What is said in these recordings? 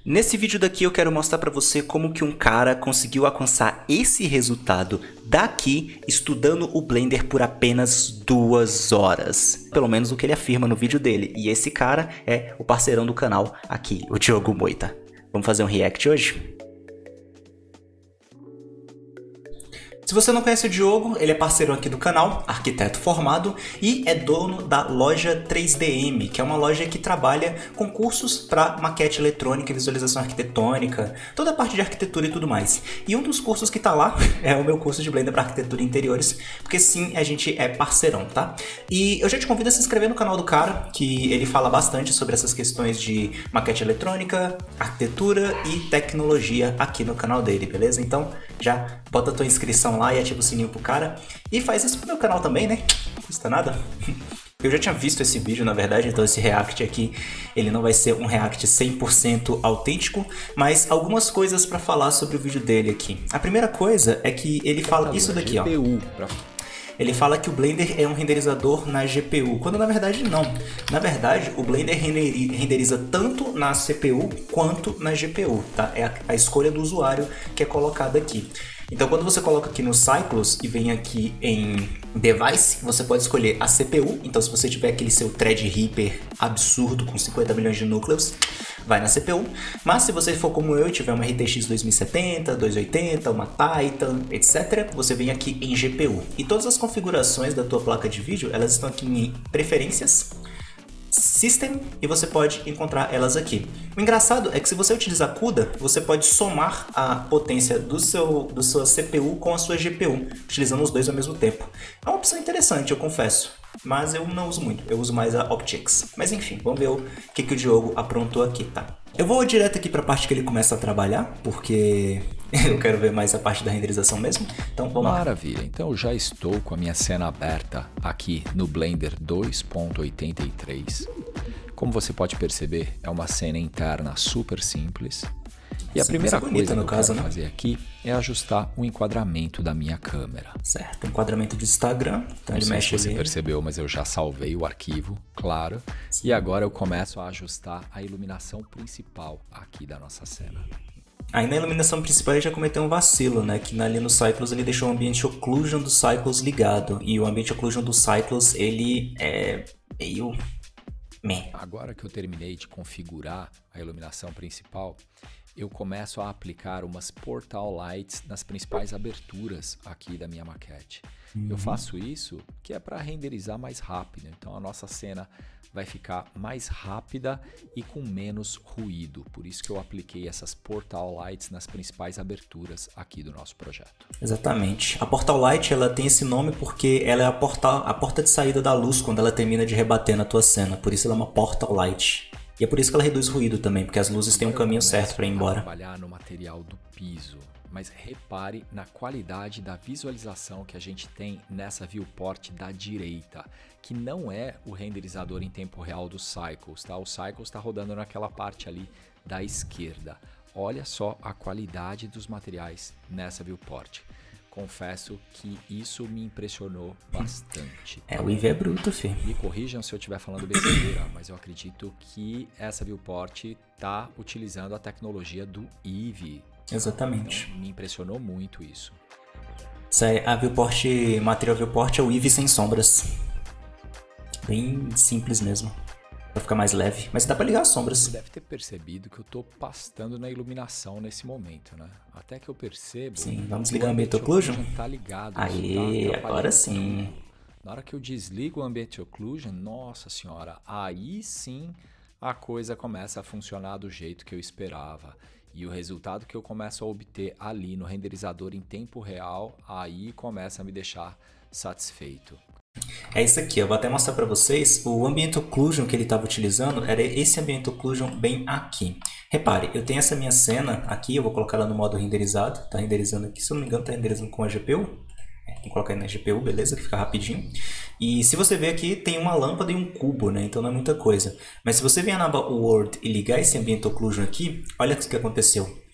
Nesse vídeo daqui eu quero mostrar para você como que um cara conseguiu alcançar esse resultado daqui estudando o Blender por apenas 2 horas. Pelo menos o que ele afirma no vídeo dele. E esse cara é o parceirão do canal aqui, o Diogo Moita. Vamos fazer um react hoje? Se você não conhece o Diogo, ele é parceiro aqui do canal, arquiteto formado e é dono da loja 3DM, que é uma loja que trabalha com cursos para maquete eletrônica, visualização arquitetônica, toda a parte de arquitetura e tudo mais. E um dos cursos que tá lá é o meu curso de Blender para arquitetura e interiores, porque sim, a gente é parceirão, tá? E eu já te convido a se inscrever no canal do cara, que ele fala bastante sobre essas questões de maquete eletrônica, arquitetura e tecnologia aqui no canal dele, beleza? Então já bota a tua inscrição lá e ativa o sininho pro cara. E faz isso pro meu canal também, né? Não custa nada. Eu já tinha visto esse vídeo, na verdade, então esse react aqui, ele não vai ser um react 100% autêntico, mas algumas coisas pra falar sobre o vídeo dele aqui. A primeira coisa é que ele fala isso daqui, ó. Ele fala que o Blender é um renderizador na GPU, quando na verdade não. Na verdade, o Blender renderiza tanto na CPU quanto na GPU, tá? É a escolha do usuário que é colocada aqui. Então quando você coloca aqui no Cycles e vem aqui em Device, você pode escolher a CPU. Então se você tiver aquele seu Threadripper absurdo com 50 milhões de núcleos, vai na CPU. Mas se você for como eu e tiver uma RTX 2070, 2080, uma Titan, etc., você vem aqui em GPU. E todas as configurações da tua placa de vídeo, elas estão aqui em Preferências, System, e você pode encontrar elas aqui. O engraçado é que se você utilizar CUDA, você pode somar a potência da sua CPU com a sua GPU, utilizando os dois ao mesmo tempo. É uma opção interessante, eu confesso, mas eu não uso muito, eu uso mais a Optix. Mas enfim, vamos ver o que o Diogo aprontou aqui, tá? Eu vou direto aqui para a parte que ele começa a trabalhar, porque eu quero ver mais a parte da renderização mesmo. Então vamos lá. Maravilha, então eu já estou com a minha cena aberta aqui no Blender 2.83. Como você pode perceber, é uma cena interna super simples. E a primeira coisa que eu quero fazer aqui é ajustar o enquadramento da minha câmera. Certo, enquadramento de Instagram. Então ele mexe ali. Não sei se você percebeu, mas eu já salvei o arquivo, claro. Sim. E agora eu começo a ajustar a iluminação principal aqui da nossa cena. Aí na iluminação principal ele já cometeu um vacilo, né? Que ali no Cycles ele deixou o Ambient Occlusion do Cycles ligado. E o Ambient Occlusion do Cycles, ele é meio... Agora que eu terminei de configurar a iluminação principal, eu começo a aplicar umas Portal Lights nas principais aberturas aqui da minha maquete. Eu faço isso que é para renderizar mais rápido, então a nossa cena vai ficar mais rápida e com menos ruído. Por isso que eu apliquei essas Portal Lights nas principais aberturas aqui do nosso projeto. Exatamente. A Portal Light, ela tem esse nome porque ela é a porta de saída da luz quando ela termina de rebater na tua cena. Por isso ela é uma Portal Light. E é por isso que ela reduz ruído também, porque as luzes têm um caminho certo para ir embora. Trabalhar no material do piso, mas repare na qualidade da visualização que a gente tem nessa viewport da direita, que não é o renderizador em tempo real do Cycles, tá? O Cycles está rodando naquela parte ali da esquerda. Olha só a qualidade dos materiais nessa viewport. Confesso que isso me impressionou bastante. O Eevee é bruto, filho. Me corrijam se eu estiver falando besteira, mas eu acredito que essa viewport está utilizando a tecnologia do Eevee. Exatamente. Então, me impressionou muito isso. A viewport, material viewport é o Eevee sem sombras. Bem simples mesmo. Pra ficar mais leve, mas dá pra ligar as sombras. Você deve ter percebido que eu tô pastando na iluminação nesse momento, né? Até que eu percebo... Sim, vamos ligar o Ambient Occlusion? Tá ligado. Aí, tá agora sim. Na hora que eu desligo o Ambient Occlusion, nossa senhora, aí sim a coisa começa a funcionar do jeito que eu esperava. E o resultado que eu começo a obter ali no renderizador em tempo real, aí começa a me deixar satisfeito. É isso aqui, eu vou até mostrar para vocês. O Ambient Occlusion que ele estava utilizando era esse Ambient Occlusion bem aqui. Repare, eu tenho essa minha cena aqui, eu vou colocar ela no modo renderizado. Está renderizando aqui, se eu não me engano está renderizando com a GPU. Vou colocar aí na GPU, beleza, que fica rapidinho. E se você ver aqui, tem uma lâmpada e um cubo, né? Então não é muita coisa. Mas se você vier na aba World e ligar esse Ambient Occlusion aqui, olha o que aconteceu.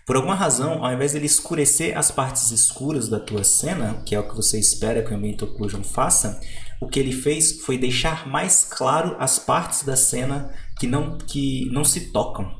Por alguma razão, ao invés dele escurecer as partes escuras da tua cena, que é o que você espera que o Ambient Occlusion faça, o que ele fez foi deixar mais claro as partes da cena que não se tocam.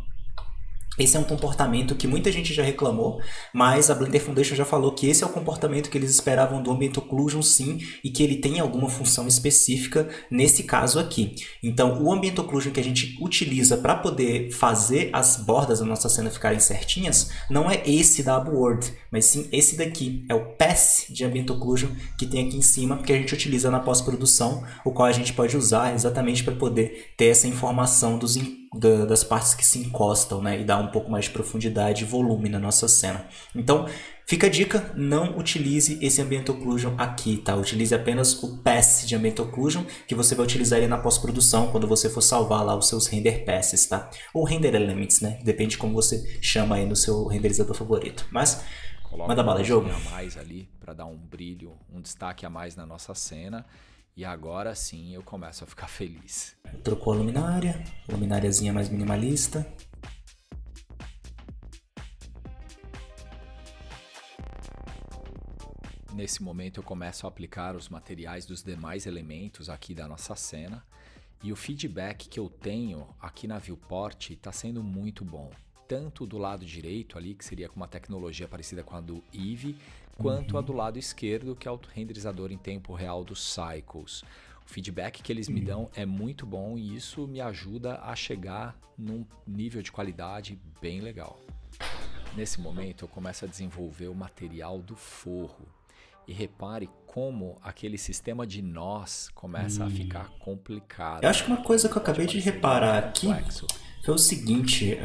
Esse é um comportamento que muita gente já reclamou, mas a Blender Foundation já falou que esse é o comportamento que eles esperavam do Ambient Occlusion sim, e que ele tem alguma função específica nesse caso aqui. Então, o Ambient Occlusion que a gente utiliza para poder fazer as bordas da nossa cena ficarem certinhas, não é esse da Upward, mas sim esse daqui, é o Pass de Ambient Occlusion que tem aqui em cima, que a gente utiliza na pós-produção, o qual a gente pode usar exatamente para poder ter essa informação das partes que se encostam, né, e dar um pouco mais de profundidade e volume na nossa cena. Então, fica a dica, não utilize esse Ambient Occlusion aqui, tá? Utilize apenas o Pass de Ambient Occlusion, que você vai utilizar ele na pós-produção, quando você for salvar lá os seus render passes, tá? Ou render elements, né? Depende de como você chama aí no seu renderizador favorito. Mas, manda bala, jogo. A mais ali, para dar um brilho, um destaque a mais na nossa cena. E agora sim eu começo a ficar feliz. Trocou a lumináriazinha mais minimalista. Nesse momento eu começo a aplicar os materiais dos demais elementos aqui da nossa cena. E o feedback que eu tenho aqui na viewport está sendo muito bom. Tanto do lado direito ali, que seria com uma tecnologia parecida com a do Eevee, quanto a do lado esquerdo, que é o renderizador em tempo real dos Cycles. O feedback que eles me dão é muito bom e isso me ajuda a chegar num nível de qualidade bem legal. Nesse momento eu começo a desenvolver o material do forro. E repare como aquele sistema de nós começa a ficar complicado. Eu acho que uma coisa que eu acabei de reparar aqui foi o seguinte...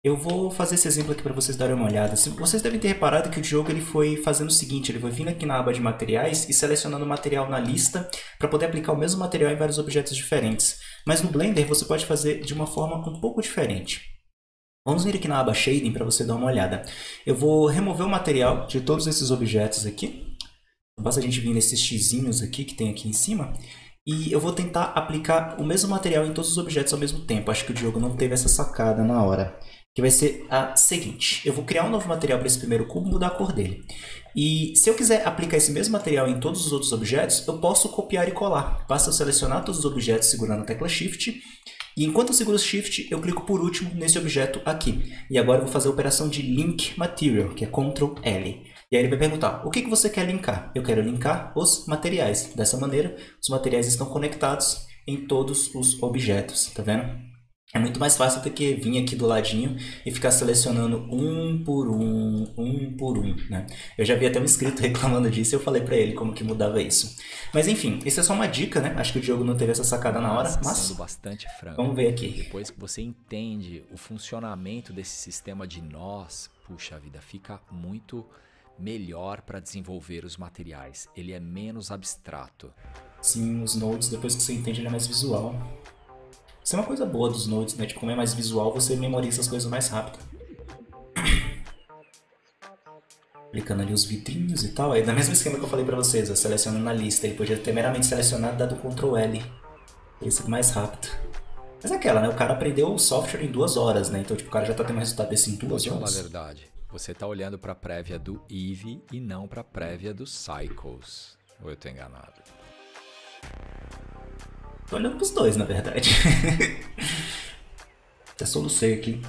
eu vou fazer esse exemplo aqui para vocês darem uma olhada. Vocês devem ter reparado que o Diogo ele foi fazendo o seguinte, ele foi vindo aqui na aba de materiais e selecionando o material na lista para poder aplicar o mesmo material em vários objetos diferentes. Mas no Blender você pode fazer de uma forma um pouco diferente. Vamos vir aqui na aba Shading para você dar uma olhada. Eu vou remover o material de todos esses objetos aqui. Basta a gente vir nesses xizinhos aqui que tem aqui em cima. E eu vou tentar aplicar o mesmo material em todos os objetos ao mesmo tempo. Acho que o Diogo não teve essa sacada na hora. Que vai ser a seguinte. Eu vou criar um novo material para esse primeiro cubo e mudar a cor dele. E se eu quiser aplicar esse mesmo material em todos os outros objetos, eu posso copiar e colar. Basta eu selecionar todos os objetos segurando a tecla Shift. E enquanto eu seguro o Shift, eu clico por último nesse objeto aqui. E agora eu vou fazer a operação de Link Material, que é Ctrl L. E aí ele vai perguntar, o que você quer linkar? Eu quero linkar os materiais. Dessa maneira, os materiais estão conectados em todos os objetos, tá vendo? É muito mais fácil do que vir aqui do ladinho e ficar selecionando um por um, né? Eu já vi até um inscrito reclamando disso e eu falei pra ele como que mudava isso. Mas enfim, isso é só uma dica, né? Acho que o Diogo não teve essa sacada na hora, mas sendo bastante franco, vamos ver aqui. Depois que você entende o funcionamento desse sistema de nós, puxa vida, fica muito melhor para desenvolver os materiais. Ele é menos abstrato. Sim, os nodes, depois que você entende, ele é mais visual. Isso é uma coisa boa dos nodes, né? De como é mais visual, você memoriza as coisas mais rápido. Aplicando ali os vidrinhos e tal. Aí, no mesmo esquema que eu falei pra vocês, eu seleciono na lista. Ele podia ter meramente selecionado, dado Ctrl L. Teria sido mais rápido. Mas é aquela, né? O cara aprendeu o software em 2 horas, né? Então, tipo, o cara já tá tendo resultado desse em 2 horas. Vou falar a verdade. Você tá olhando pra prévia do Eevee e não pra prévia dos Cycles. Ou eu tô enganado? Tô olhando pros dois, na verdade. Até solucei aqui.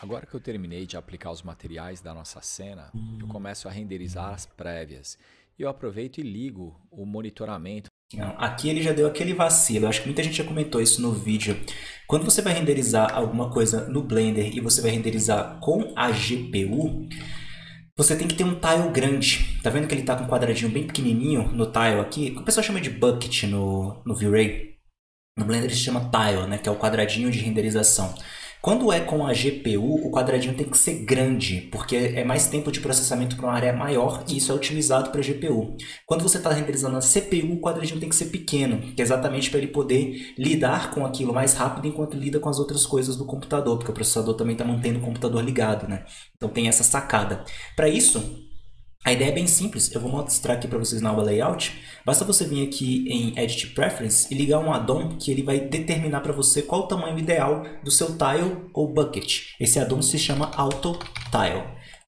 Agora que eu terminei de aplicar os materiais da nossa cena, eu começo a renderizar as prévias. E eu aproveito e ligo o monitoramento. Aqui ele já deu aquele vacilo, acho que muita gente já comentou isso no vídeo. Quando você vai renderizar alguma coisa no Blender e você vai renderizar com a GPU, você tem que ter um tile grande. Tá vendo que ele tá com um quadradinho bem pequenininho no tile aqui? O pessoal chama de bucket no V-Ray. No Blender ele se chama tile, né, que é o quadradinho de renderização. Quando é com a GPU, o quadradinho tem que ser grande, porque é mais tempo de processamento para uma área maior e isso é utilizado para a GPU. Quando você está renderizando na CPU, o quadradinho tem que ser pequeno, que é exatamente para ele poder lidar com aquilo mais rápido enquanto lida com as outras coisas do computador, porque o processador também está mantendo o computador ligado, né? Então tem essa sacada. Para isso, a ideia é bem simples, eu vou mostrar aqui para vocês na aba Layout. Basta você vir aqui em Edit Preference e ligar um addon que ele vai determinar para você qual o tamanho ideal do seu tile ou bucket. Esse addon se chama Auto Tile.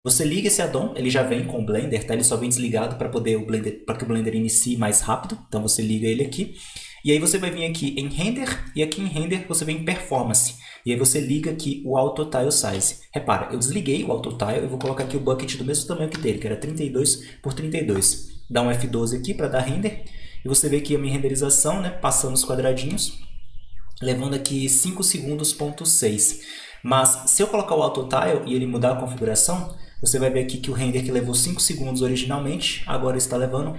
Você liga esse addon, ele já vem com o Blender, tá? Ele só vem desligado para que o Blender inicie mais rápido. Então você liga ele aqui. E aí você vai vir aqui em Render, e aqui em Render você vem em Performance. E aí você liga aqui o Auto Tile Size. Repara, eu desliguei o Auto Tile, eu vou colocar aqui o bucket do mesmo tamanho que dele, que era 32 por 32. Dá um F12 aqui para dar Render. E você vê aqui a minha renderização, né? Passando os quadradinhos, levando aqui 5 segundos, ponto 6. Mas se eu colocar o Auto Tile e ele mudar a configuração, você vai ver aqui que o render que levou 5 segundos originalmente, agora está levando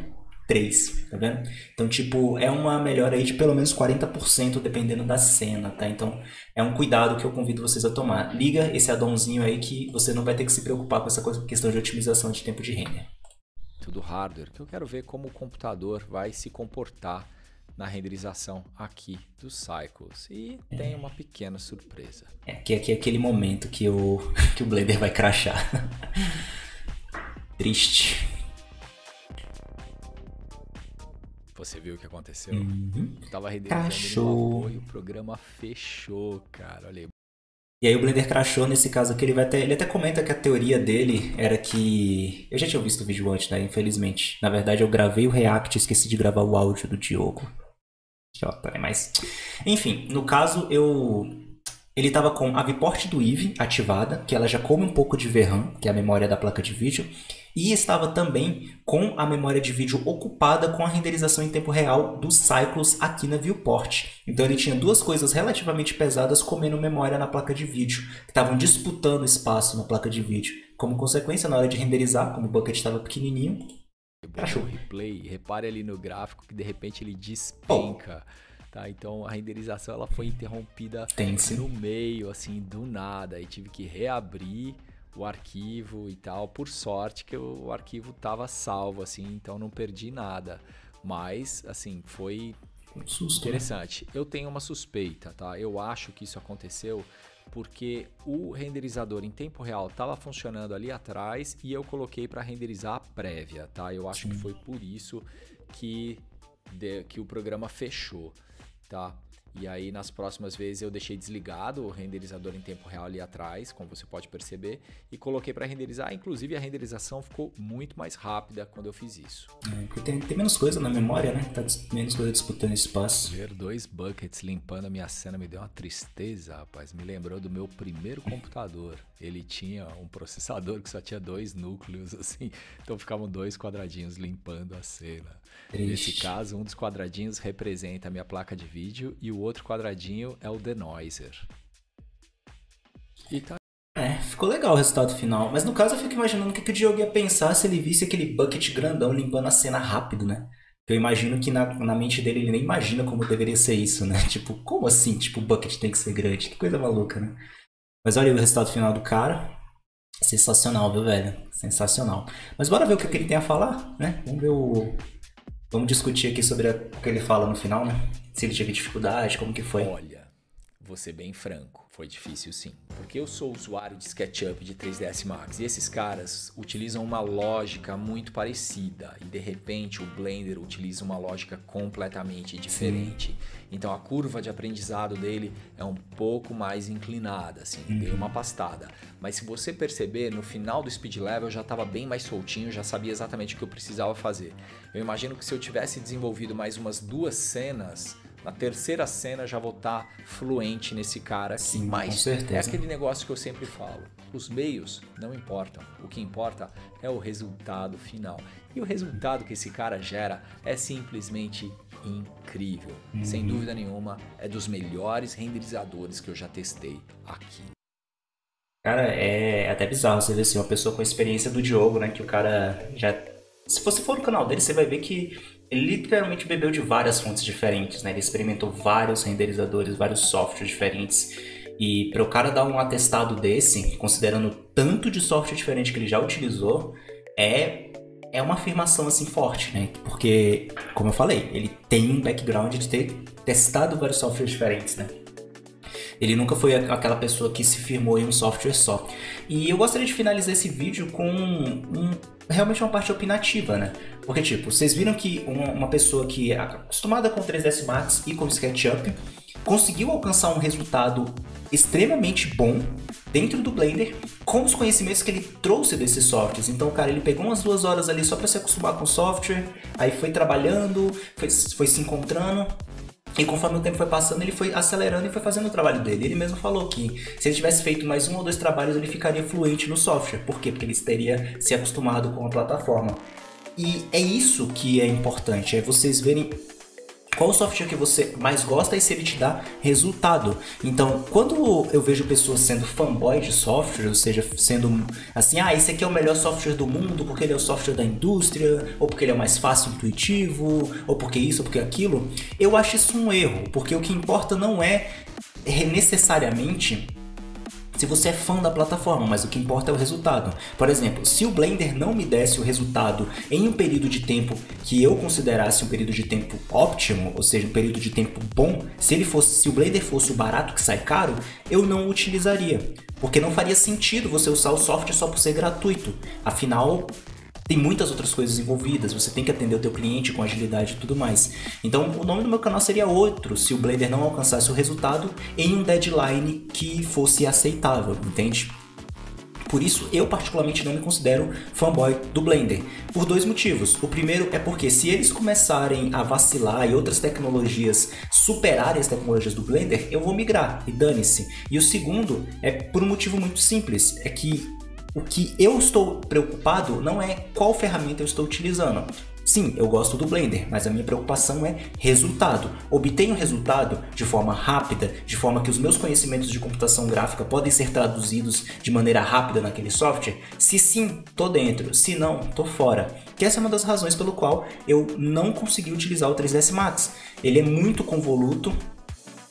3, tá vendo? Então, tipo, é uma melhora aí de pelo menos 40% dependendo da cena, tá? Então, é um cuidado que eu convido vocês a tomar. Liga esse addonzinho aí que você não vai ter que se preocupar com essa questão de otimização de tempo de render. Tudo hardware, que eu quero ver como o computador vai se comportar na renderização aqui dos cycles. E tem uma pequena surpresa. Que aqui é aquele momento que o Blender vai crashar. Triste. Você viu o que aconteceu? Uhum. Eu tava renderizando no apoio, o programa fechou, cara. Olha aí. E aí o Blender crashou, nesse caso aqui, ele até comenta que a teoria dele era que... Eu já tinha visto o vídeo antes, né? Infelizmente. Na verdade, eu gravei o React e esqueci de gravar o áudio do Diogo. Mas... Enfim, no caso, ele estava com a viewport do Eevee ativada, que ela já come um pouco de VRAM, que é a memória da placa de vídeo, e estava também com a memória de vídeo ocupada com a renderização em tempo real dos cycles aqui na viewport. Então ele tinha duas coisas relativamente pesadas comendo memória na placa de vídeo, que estavam disputando espaço na placa de vídeo. Como consequência, na hora de renderizar, como o bucket estava pequenininho, crashou. Replay, repare ali no gráfico que de repente ele despenca. Tá, então a renderização ela foi interrompida no meio, assim, do nada. E tive que reabrir o arquivo e tal. Por sorte que o arquivo estava salvo, assim, então não perdi nada. Mas, assim, foi interessante. Eu tenho uma suspeita, tá? Eu acho que isso aconteceu porque o renderizador em tempo real estava funcionando ali atrás e eu coloquei para renderizar a prévia, tá? Eu acho que foi por isso que o programa fechou. Tá? E aí nas próximas vezes eu deixei desligado o renderizador em tempo real ali atrás, como você pode perceber, e coloquei para renderizar. Inclusive a renderização ficou muito mais rápida quando eu fiz isso. Porque tem menos coisa na memória, né? Tá menos coisa disputando espaço. Ver 2 buckets limpando a minha cena me deu uma tristeza, rapaz. Me lembrou do meu primeiro computador. Ele tinha um processador que só tinha 2 núcleos, assim. Então ficavam 2 quadradinhos limpando a cena. Nesse caso, um dos quadradinhos representa a minha placa de vídeo e o outro quadradinho é o denoiser. E tá. Ficou legal o resultado final. Mas no caso eu fico imaginando o que o Diogo ia pensar se ele visse aquele bucket grandão limpando a cena rápido, né? Eu imagino que na mente dele ele nem imagina como deveria ser isso, né? Tipo, como assim? Tipo, o bucket tem que ser grande. Que coisa maluca, né? Mas olha aí o resultado final do cara. Sensacional, viu, velho? Sensacional. Mas bora ver o que ele tem a falar, né? Vamos discutir aqui sobre o que ele fala no final, né? Se ele teve dificuldade, como que foi. Olha, vou ser bem franco, foi difícil sim. Porque eu sou usuário de SketchUp de 3ds Max e esses caras utilizam uma lógica muito parecida e de repente o Blender utiliza uma lógica completamente diferente. Sim. Então a curva de aprendizado dele é um pouco mais inclinada, assim, deu uma pastada. Mas se você perceber, no final do speed level eu já estava bem mais soltinho, já sabia exatamente o que eu precisava fazer. Eu imagino que se eu tivesse desenvolvido mais umas 2 cenas, na terceira cena já vou estar fluente nesse cara aqui. Sim, mas com certeza. É aquele negócio que eu sempre falo. Os meios não importam. O que importa é o resultado final. E o resultado que esse cara gera é simplesmente incrível. Sem dúvida nenhuma, é dos melhores renderizadores que eu já testei aqui. Cara, é até bizarro você ver assim, uma pessoa com a experiência do Diogo, né? Que o cara já... Se você for no canal dele, você vai ver que ele literalmente bebeu de várias fontes diferentes, né? Ele experimentou vários renderizadores, vários softwares diferentes. E para o cara dar um atestado desse, considerando o tanto de software diferente que ele já utilizou, é uma afirmação assim forte, né? Porque, como eu falei, ele tem um background de ter testado vários softwares diferentes, né? Ele nunca foi aquela pessoa que se firmou em um software só. E eu gostaria de finalizar esse vídeo com realmente uma parte opinativa, né? Porque, tipo, vocês viram que uma pessoa que é acostumada com 3ds Max e com SketchUp, conseguiu alcançar um resultado extremamente bom dentro do Blender com os conhecimentos que ele trouxe desses softwares. Então, cara, ele pegou umas 2 horas ali só para se acostumar com o software, aí foi trabalhando, foi se encontrando. E conforme o tempo foi passando, ele foi acelerando e foi fazendo o trabalho dele. Ele mesmo falou que se ele tivesse feito mais 1 ou 2 trabalhos, ele ficaria fluente no software. Por quê? Porque ele teria se acostumado com a plataforma. E é isso que é importante, é vocês verem qual o software que você mais gosta e se ele te dá resultado. Então, quando eu vejo pessoas sendo fanboy de software, ou seja, sendo assim, esse aqui é o melhor software do mundo porque ele é o software da indústria, ou porque ele é o mais fácil, intuitivo, ou porque isso, ou porque aquilo, eu acho isso um erro, porque o que importa não é necessariamente se você é fã da plataforma, mas o que importa é o resultado. Por exemplo, se o Blender não me desse o resultado em um período de tempo que eu considerasse um período de tempo óptimo, ou seja, um período de tempo bom, se o Blender fosse o barato que sai caro, eu não o utilizaria. Porque não faria sentido você usar o software só por ser gratuito. Afinal, tem muitas outras coisas envolvidas, você tem que atender o teu cliente com agilidade e tudo mais. Então o nome do meu canal seria outro se o Blender não alcançasse o resultado em um deadline que fosse aceitável, entende? Por isso, eu particularmente não me considero fanboy do Blender, por 2 motivos. O primeiro é porque se eles começarem a vacilar e outras tecnologias superarem as tecnologias do Blender, eu vou migrar e dane-se. E o segundo é por um motivo muito simples, é que o que eu estou preocupado não é qual ferramenta eu estou utilizando. Sim, eu gosto do Blender, mas a minha preocupação é resultado. Obtenho resultado de forma rápida, de forma que os meus conhecimentos de computação gráfica podem ser traduzidos de maneira rápida naquele software? Se sim, tô dentro. Se não, tô fora. Que essa é uma das razões pelo qual eu não consegui utilizar o 3ds Max. Ele é muito convoluto.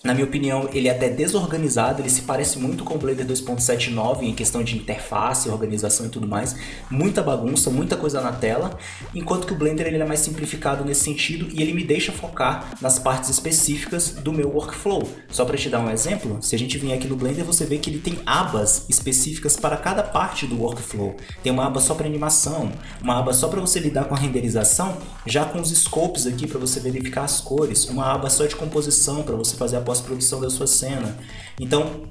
Na minha opinião, ele é até desorganizado, ele se parece muito com o Blender 2.7.9 em questão de interface, organização e tudo mais. Muita bagunça, muita coisa na tela, enquanto que o Blender ele é mais simplificado nesse sentido e ele me deixa focar nas partes específicas do meu workflow. Só para te dar um exemplo, se a gente vier aqui no Blender, você vê que ele tem abas específicas para cada parte do workflow. Tem uma aba só para animação, uma aba só para você lidar com a renderização, já com os scopes aqui para você verificar as cores, uma aba só de composição para você fazer a pós-produção da sua cena. Então,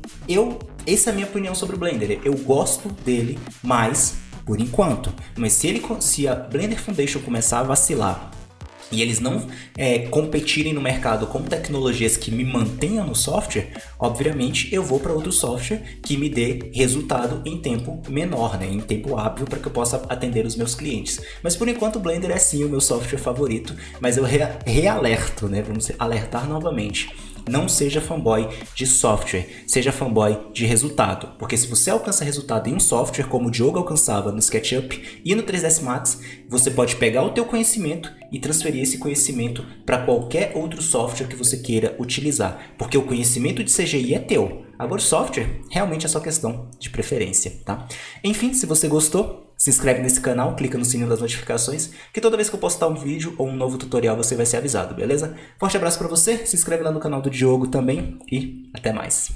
essa é a minha opinião sobre o Blender. Eu gosto dele, mas por enquanto. Mas se a Blender Foundation começar a vacilar e eles não competirem no mercado com tecnologias que me mantenham no software, obviamente eu vou para outro software que me dê resultado em tempo menor, né? Em tempo hábil, para que eu possa atender os meus clientes. Mas por enquanto o Blender é sim o meu software favorito, mas eu realerto, né? Vamos alertar novamente. Não seja fanboy de software, seja fanboy de resultado. Porque se você alcança resultado em um software, como o Diogo alcançava no SketchUp e no 3ds Max, você pode pegar o teu conhecimento e transferir esse conhecimento para qualquer outro software que você queira utilizar. Porque o conhecimento de CGI é teu. Agora o software realmente é só questão de preferência, tá? Enfim, se você gostou, se inscreve nesse canal, clica no sininho das notificações, que toda vez que eu postar um vídeo ou um novo tutorial você vai ser avisado, beleza? Forte abraço pra você, se inscreve lá no canal do Diogo também e até mais.